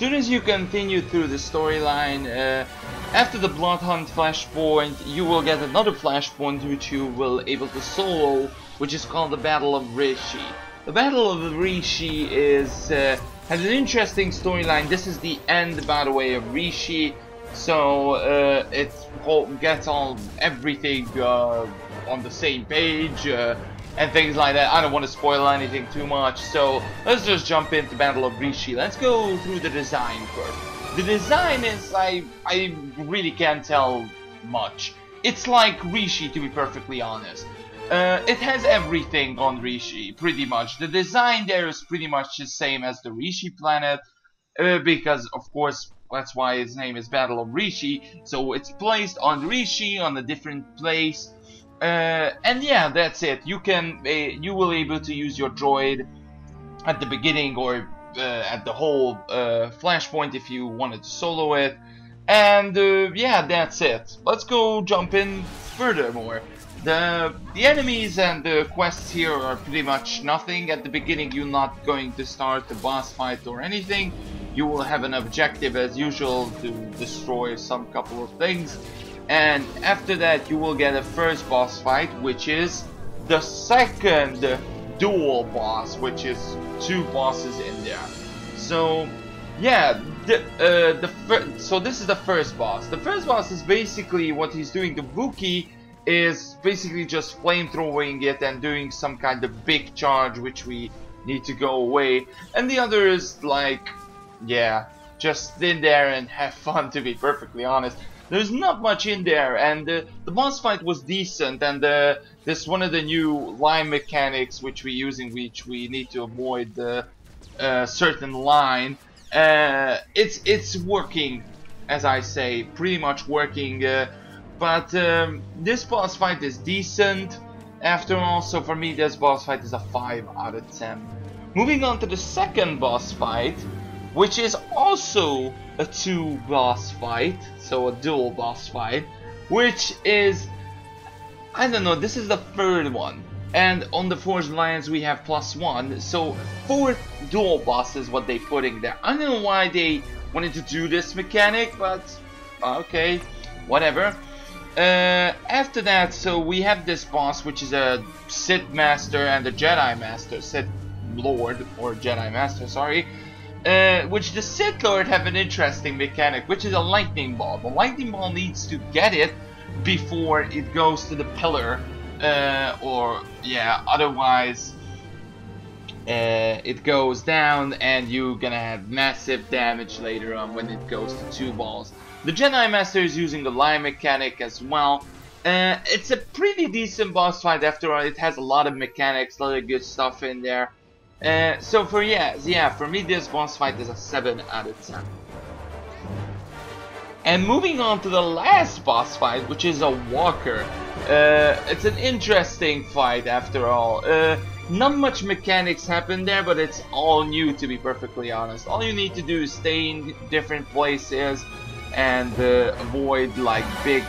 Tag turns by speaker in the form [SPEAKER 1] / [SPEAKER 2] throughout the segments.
[SPEAKER 1] soon as you continue through the storyline, after the Blood Hunt Flashpoint, you will get another Flashpoint which you will able to solo, which is called the Battle of Rishi. The Battle of Rishi is has an interesting storyline. This is the end, by the way, of Rishi, so it gets everything on the same page. And things like that. I don't want to spoil anything too much, so let's just jump into Battle of Rishi. Let's go through the design first. The design is, I really can't tell much. It's like Rishi, to be perfectly honest. It has everything on Rishi, pretty much. The design there is pretty much the same as the Rishi planet, because, of course, that's why its name is Battle of Rishi. So it's placed on Rishi, on a different place. And yeah, that's it. You will able to use your droid at the beginning or at the whole Flashpoint if you wanted to solo it. And yeah, that's it. Let's go jump in furthermore. The enemies and the quests here are pretty much nothing. At the beginning, you're not going to start the boss fight or anything. You will have an objective as usual to destroy some couple of things. And after that you will get a first boss fight, which is the second dual boss, which is 2 bosses in there. So yeah, so this is the first boss. The first boss is basically what he's doing. The Wookiee is basically just flamethrowing it and doing some kind of big charge which we need to go away. And the other is like, yeah, just in there and have fun, to be perfectly honest. There's not much in there, and the boss fight was decent, and this one of the new line mechanics which we using, which we need to avoid the certain line. It's working, as I say, pretty much working. But this boss fight is decent after all. So for me, this boss fight is a 5 out of 10. Moving on to the second boss fight, which is also a 2 boss fight, so a dual boss fight, which is, I don't know, this is the third one, and on the Forged Alliance we have +1, so 4 dual bosses what they putting there. I don't know why they wanted to do this mechanic, but okay, whatever. After that, so we have this boss which is a Sith Master and a Jedi Master, Sith Lord, or Jedi Master, sorry. Which the Sith Lord have an interesting mechanic, which is a lightning ball. The lightning ball needs to get it before it goes to the pillar, or yeah, otherwise it goes down and you're gonna have massive damage later on when it goes to 2 balls. The Jedi Master is using the line mechanic as well. It's a pretty decent boss fight after all. It has a lot of mechanics, a lot of good stuff in there. So for me this boss fight is a 7 out of 10. And moving on to the last boss fight, which is a Walker. It's an interesting fight after all. Not much mechanics happen there, but it's all new, to be perfectly honest. All you need to do is stay in different places and avoid like big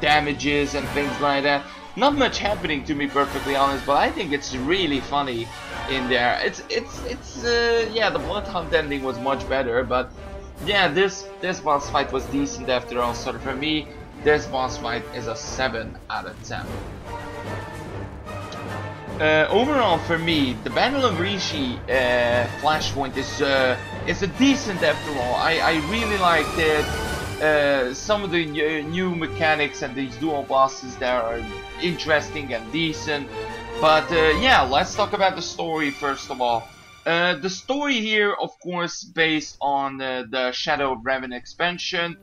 [SPEAKER 1] damages and things like that. Not much happening, to be perfectly honest, but I think it's really funny in there. Yeah, the Blood Hunt ending was much better, but yeah, this boss fight was decent after all. So for me, this boss fight is a 7 out of 10. Overall, for me, the Battle of Rishi Flashpoint is a decent after all. I really liked it. Some of the new mechanics and these dual bosses there are interesting and decent. But yeah, let's talk about the story first of all. The story here, of course, based on the Shadow Revan expansion,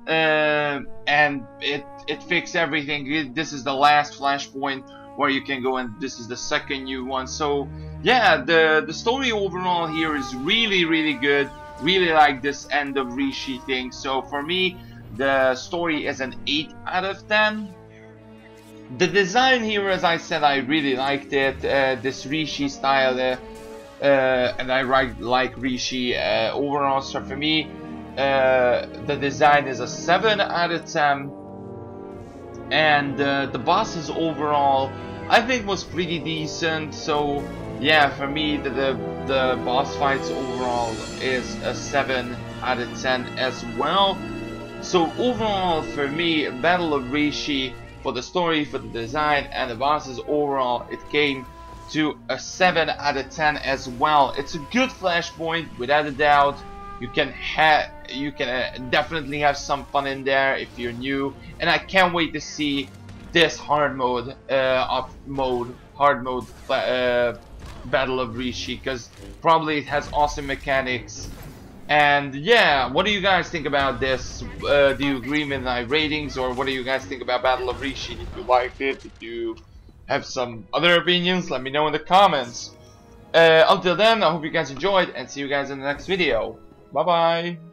[SPEAKER 1] and it fixed everything. This is the last Flashpoint where you can go, and this is the second new one. So yeah, the story overall here is really good. Really like this end of Rishi thing. So for me, the story is an 8 out of 10. The design here, as I said, I really liked it. This Rishi style, and I like Rishi overall. So for me, the design is a 7 out of 10. And the bosses overall, I think, was pretty decent. So yeah, for me the boss fights overall is a 7 out of 10 as well. So overall for me, Battle of Rishi, for the story, for the design, and the bosses overall, it came to a 7 out of 10 as well. It's a good Flashpoint without a doubt. You can definitely have some fun in there if you're new, and I can't wait to see this hard mode Battle of Rishi, because probably it has awesome mechanics. And yeah, what do you guys think about this? Do you agree with my ratings, or what do you guys think about Battle of Rishi? If you liked it, if you have some other opinions, let me know in the comments. Until then, I hope you guys enjoyed, and see you guys in the next video. Bye bye.